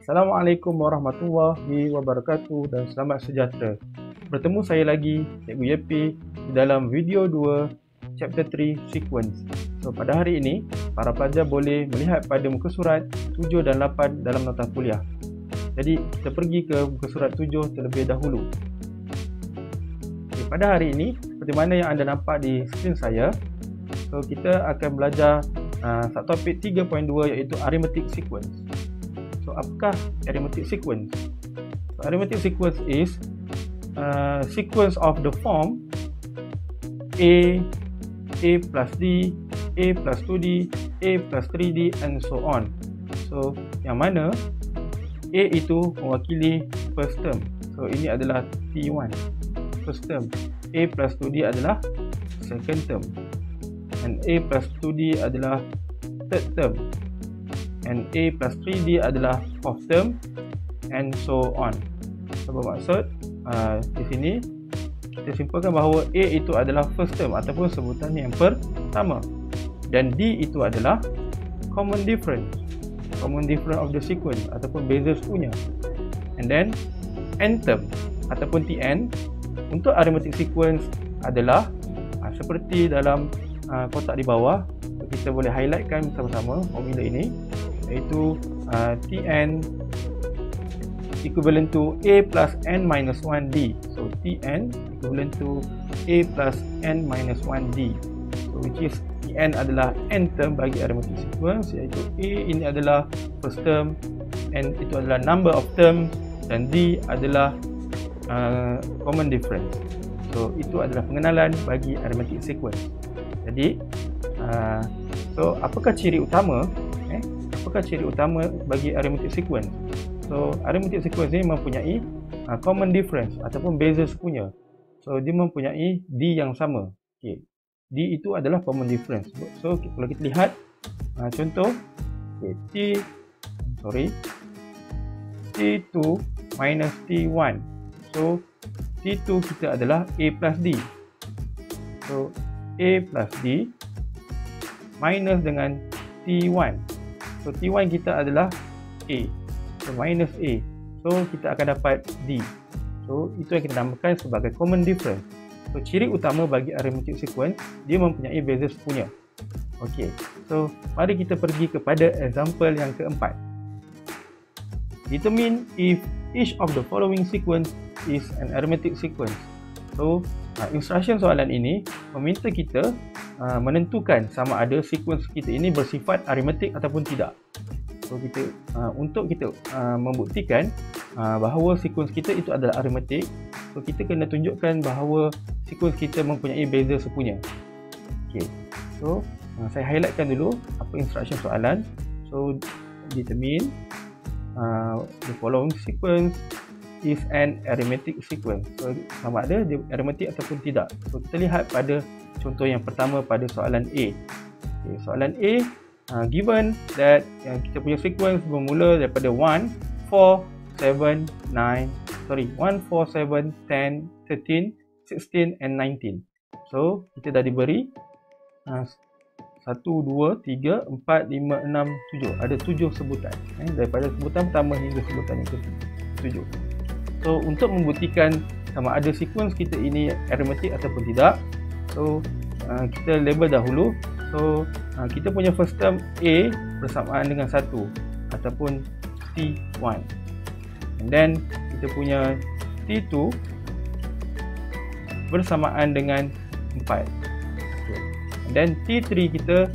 Assalamualaikum warahmatullahi wabarakatuh dan selamat sejahtera. Bertemu saya lagi, Cikgu Yepi, di dalam video 2 Chapter 3 Sequence. So, pada hari ini, para pelajar boleh melihat pada muka surat 7 dan 8 dalam nota kuliah. Jadi, kita pergi ke muka surat 7 terlebih dahulu. Okay, pada hari ini, seperti mana yang anda nampak di skrin saya, so, kita akan belajar subtopik 3.2 iaitu Arithmetic Sequence. So, apakah arithmetic sequence? So, arithmetic sequence is sequence of the form A plus D, A plus 2D, A plus 3D and so on. So, yang mana A itu mewakili first term. So, ini adalah T1, first term. A plus 2D adalah second term. And A plus 2D adalah third term. And A plus 3D adalah fourth term and so on. So, bermaksud di sini kita simpulkan bahawa A itu adalah first term ataupun sebutan yang pertama, dan D itu adalah common difference of the sequence ataupun basis punya. And then n term ataupun Tn untuk arithmetic sequence adalah seperti dalam kotak di bawah. Kita boleh highlightkan bersama-sama formula ini, iaitu Tn equivalent to A plus n minus 1D. So, Tn equivalent to A plus n minus 1D. So, which is Tn adalah n term bagi arithmetic sequence, iaitu A ini adalah first term, n itu adalah number of terms, dan D adalah common difference. So, itu adalah pengenalan bagi arithmetic sequence. Jadi, so apakah ciri utama bagi arithmetic sequence? So, arithmetic sequence ini mempunyai common difference ataupun basis punya. So, dia mempunyai D yang sama. Okay. D itu adalah common difference. So, kalau kita lihat contoh, okay, T2 minus T1. So, T2 kita adalah A plus D. So, A plus D minus dengan T1. So, T1 kita adalah A. So, minus A. So, kita akan dapat D. So, itu yang kita namakan sebagai common difference. So, ciri utama bagi arithmetic sequence, dia mempunyai basis punya. Okey. So, mari kita pergi kepada example yang keempat. Determine if each of the following sequence is an arithmetic sequence. So, instruction soalan ini meminta kita menentukan sama ada sequence kita ini bersifat arithmetic ataupun tidak. So, untuk kita membuktikan bahawa sequence kita itu adalah arithmetic, so kita kena tunjukkan bahawa sequence kita mempunyai basis punya. Okey. So, saya highlightkan dulu apa instruction soalan. So, determine the following sequence is an arithmetic sequence. So, sama ada dia arithmetic ataupun tidak. So, kita lihat pada contoh yang pertama pada soalan A. Okay, soalan A, given that yang kita punya sequence bermula daripada 1, 4, 7, 10, 13, 16 and 19. So, kita dah diberi 1, 2, 3, 4, 5, 6, 7. Ada 7 sebutan. Daripada sebutan pertama hingga sebutan yang ke-7. So, untuk membuktikan sama ada sequence kita ini arithmetic ataupun tidak, so kita label dahulu. So, kita punya first term A bersamaan dengan 1 ataupun T1. And then, kita punya T2 bersamaan dengan 4. Okay. And then, T3 kita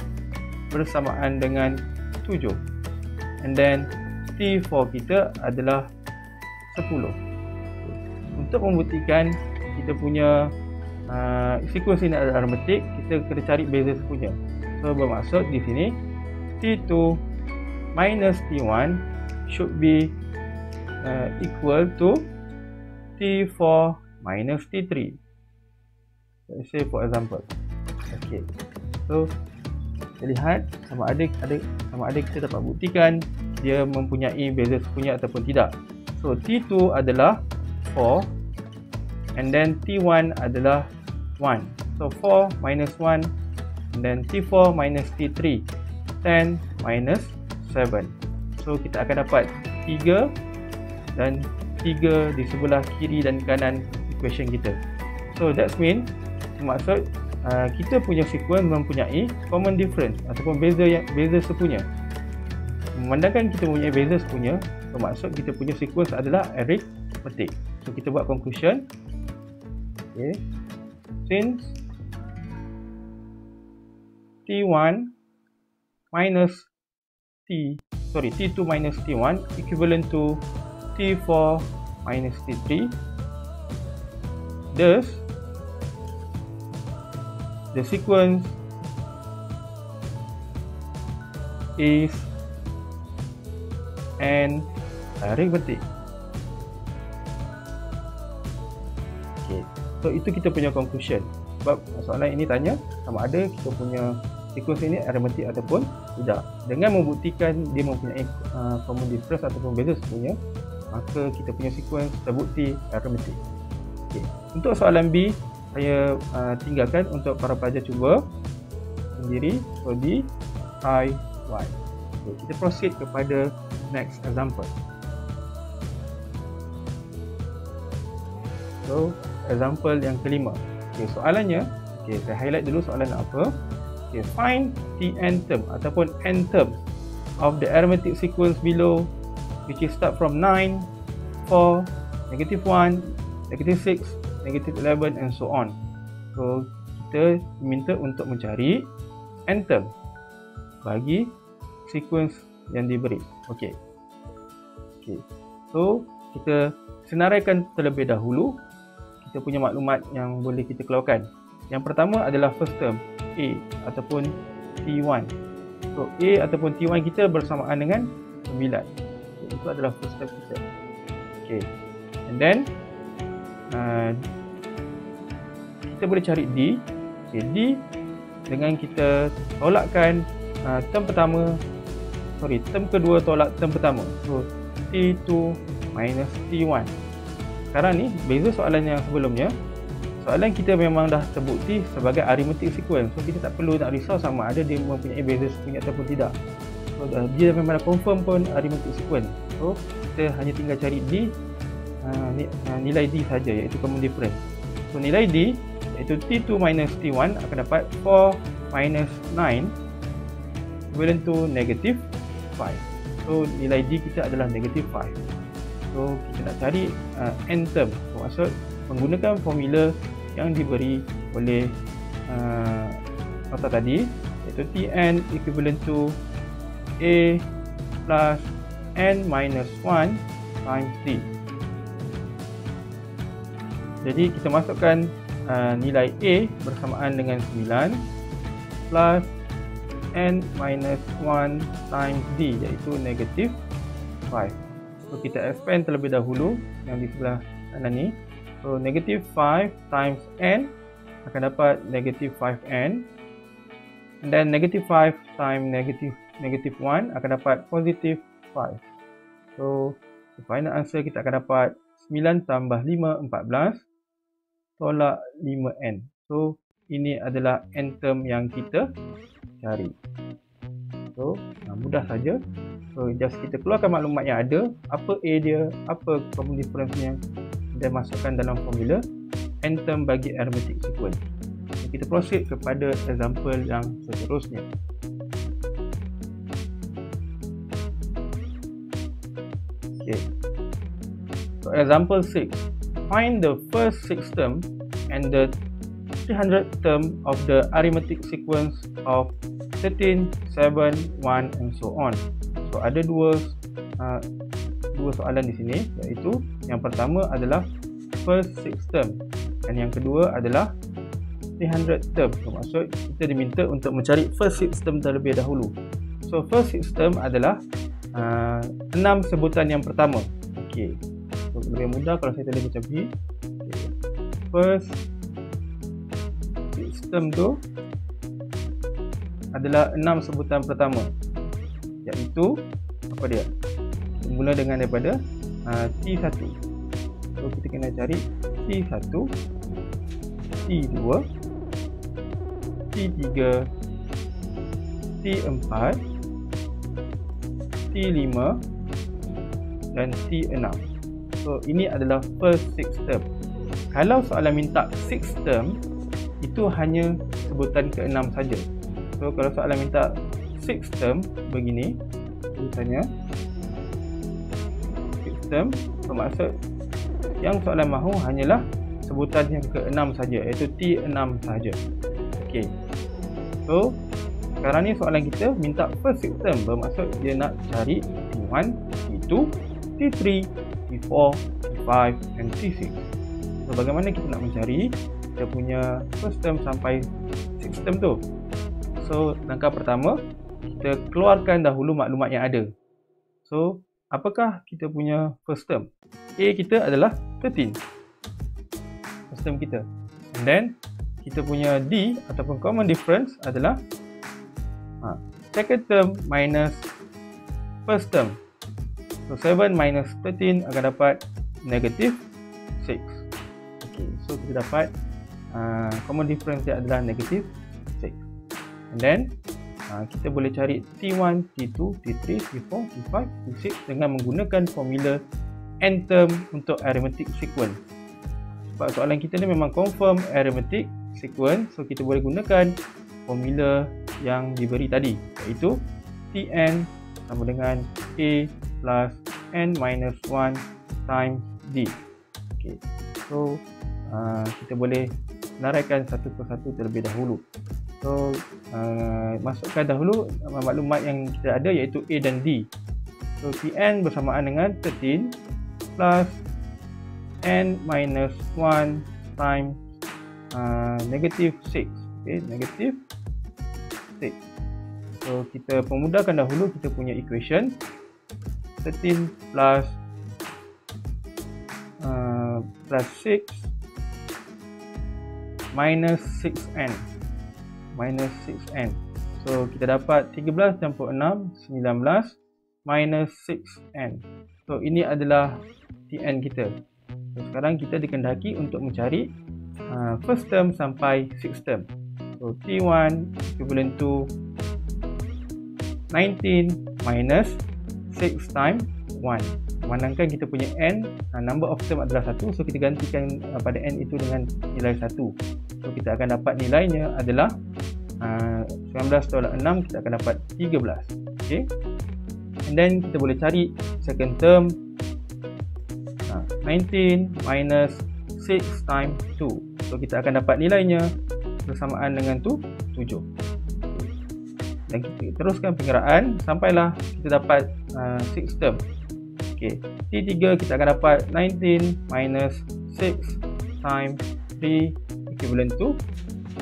bersamaan dengan 7. And then, T4 kita adalah 10. Untuk membuktikan kita punya sequence ini adalah arithmetic, kita kena cari basis punya. So, bermaksud di sini T2 minus T1 should be equal to T4 minus T3. Let's say for example. Okay. So, kita lihat sama ada kita dapat buktikan dia mempunyai basis punya ataupun tidak. So, T2 adalah 4 and then T1 adalah 1. So, 4 minus 1 and then T4 minus T3, 10 minus 7. So, kita akan dapat 3 dan 3 di sebelah kiri dan kanan equation kita. So that's mean maksud kita punya sequence mempunyai common difference ataupun beza sepunya. Memandangkan kita mempunyai beza sepunya, bermaksud kita punya sequence adalah arithmetic. So kita buat conclusion. Okay. Since T1 minus T2 minus T1 equivalent to T4 minus T3, thus the sequence is an arithmetic. Okay. So itu kita punya conclusion. Sebab soalan ini tanya sama ada kita punya sequence ini arithmetic ataupun tidak. Dengan membuktikan dia mempunyai common difference ataupun beza sepunya, maka kita punya sequence terbukti arithmetic. Okay. Untuk soalan B, saya tinggalkan untuk para pelajar cuba sendiri. So DIY. Okay, kita proceed kepada next example. So example yang kelima. Okay, soalannya, okay, saya highlight dulu soalan apa. Okay, find the n term ataupun n term of the arithmetic sequence below, which is start from 9, 4, -1, -6, -11 and so on. So kita diminta untuk mencari n term bagi sequence yang diberi. Okey. So kita senaraikan terlebih dahulu kita punya maklumat yang boleh kita keluarkan. Yang pertama adalah first term A ataupun T1. So A ataupun T1 kita bersamaan dengan 9. So, itu adalah first term kita. Okey. And then kita boleh cari D. Okay, D dengan kita tolakkan term kedua tolak term pertama. So T2 minus T1. Sekarang ni beza soalan yang sebelumnya. Soalan kita memang dah terbukti sebagai arithmetic sequence. So kita tak perlu nak risau sama ada dia mempunyai beza sepunya ataupun tidak. So dia memang dah confirm pun arithmetic sequence. So kita hanya tinggal cari D, nilai D saja, iaitu common difference. So nilai D iaitu T2 minus T1 akan dapat 4 minus 9 equivalent to negative 5. So nilai D kita adalah negative 5. So kita nak cari n term, maksud menggunakan formula yang diberi oleh nota tadi, iaitu Tn equivalent to A plus n minus 1 times D. Jadi kita masukkan nilai A bersamaan dengan 9 plus n minus 1 times D, iaitu negative 5. So kita expand terlebih dahulu yang di sebelah kanan ni. So negative 5 times n akan dapat negative 5n, and then negative 5 times negative 1 akan dapat positive 5. So the final answer kita akan dapat 9 tambah 5 14 tolak 5n. So ini adalah n term yang kita cari. So mudah saja. So just kita keluarkan maklumat yang ada, apa A dia, apa common difference nya, dan masukkan dalam formula n term bagi arithmetic sequence. So, kita proceed kepada example yang seterusnya. Okay. So example 6. Find the first 6 term and the 300th term of the arithmetic sequence of 13, 7, 1 and so on. So ada dua soalan di sini, iaitu yang pertama adalah first 6 term dan yang kedua adalah 300th term. Maksud kita diminta untuk mencari first 6 term terlebih dahulu. So first 6 term adalah 6 sebutan yang pertama. Okey. So, lebih mudah kalau saya tulis macam ni. Okay. First 6 term tu adalah 6 sebutan pertama, iaitu apa dia? Mula dengan daripada T1. So kita kena cari T1, T2, T3, T4, T5, dan T6. So ini adalah first 6 term. Kalau soalan minta 6 term, itu hanya sebutan ke-6 saja. So kalau soalan minta 6 term begini sebutannya 6 term, bermaksud yang soalan mahu hanyalah sebutan yang ke-6 saja, iaitu T6 saja. Okey. So sekarang ni soalan kita minta first 6 term, bermaksud dia nak cari T1, T2, T3, T4, T5 dan T6. So bagaimana kita nak mencari kita punya first term sampai 6 term tu? So langkah pertama, kita keluarkan dahulu maklumat yang ada. So apakah kita punya first term? A kita adalah 13, first term kita. And then kita punya D ataupun common difference adalah second term minus first term. So 7 minus 13 akan dapat negative 6. Okay, so kita dapat common difference dia adalah negative 6. And then kita boleh cari T1, T2, T3, T4, T5, T6 dengan menggunakan formula n term untuk arithmetic sequence. Sebab soalan kita ni memang confirm arithmetic sequence, so kita boleh gunakan formula yang diberi tadi, iaitu Tn sama dengan A plus n minus 1 times D. Okay. So kita boleh senaraikan satu persatu terlebih dahulu. So masukkan dahulu maklumat yang kita ada, iaitu A dan D. So Tn bersamaan dengan 13 plus n minus 1 times negative 6. Okay, negative 6. So kita pemudahkan dahulu kita punya equation. 13 plus 6 minus 6n minus 6n. So kita dapat 13 campur 6 19 minus 6n. So ini adalah Tn kita. So sekarang kita dikehendaki untuk mencari first term sampai 6 term. So T1 equivalent to 19 minus 6 times 1. Memandangkan kita punya n, number of term adalah 1, so kita gantikan pada n itu dengan nilai 1. So kita akan dapat nilainya adalah 19 tolak 6, kita akan dapat 13. Okay. And then kita boleh cari second term, 19 minus 6 times 2. So kita akan dapat nilainya bersamaan dengan 7. Dan kita teruskan pengeraan sampailah kita dapat 6 term. Okay. T3 kita akan dapat 19 minus 6 times 3 equivalent to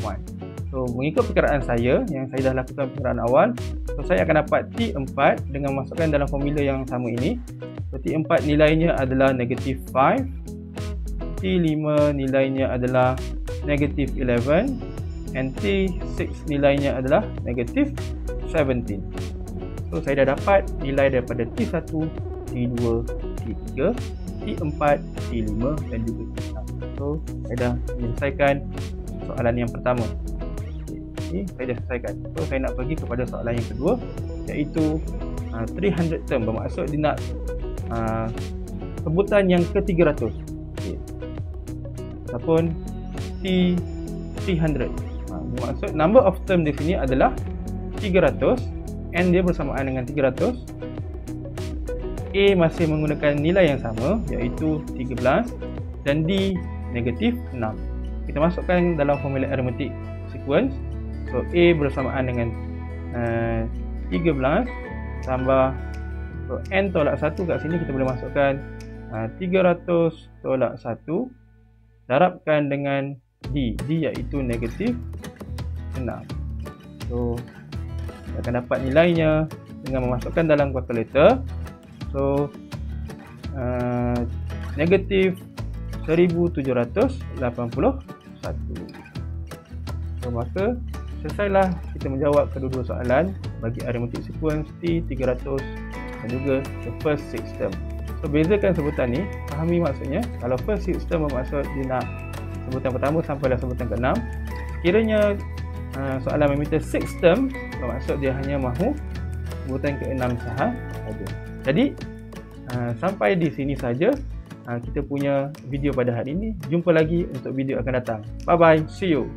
1. So mengikut perkiraan saya yang saya dah lakukan perkiraan awal, so saya akan dapat T4 dengan masukkan dalam formula yang sama ini. So T4 nilainya adalah negative 5, T5 nilainya adalah negative 11, and T6 nilainya adalah negative 17. So saya dah dapat nilai daripada T1, T2, T3, T4, T5 dan juga T6. So saya dah menyelesaikan soalan yang pertama. Ini saya dah selesaikan. So saya nak pergi kepada soalan yang kedua, iaitu 300 term, bermaksud dia nak sebutan yang ke-300. Okay. Ataupun T300. Bermaksud number of term di sini adalah 300, n dia bersamaan dengan 300. A masih menggunakan nilai yang sama, iaitu 13, dan D negatif 6. Kita masukkan dalam formula arithmetic sequence. So A bersamaan dengan 13 tambah, so n tolak 1 kat sini kita boleh masukkan 300 tolak 1 darabkan dengan D iaitu negatif 6. So kita akan dapat nilainya dengan memasukkan dalam calculator. So negatif 1781. So maka selesailah kita menjawab kedua-dua soalan bagi arithmetic sequence T300 dan juga the first 6 term. So bezakan sebutan ni, fahami maksudnya. Kalau first 6 term bermaksud dia nak sebutan pertama sampailah sebutan ke-6. Sekiranya soalan meminta 6 term, bermaksud dia hanya mahu sebutan ke-6 sahaja. Jadi Sampai di sini saja kita punya video pada hari ini. Jumpa lagi untuk video akan datang. Bye bye, see you.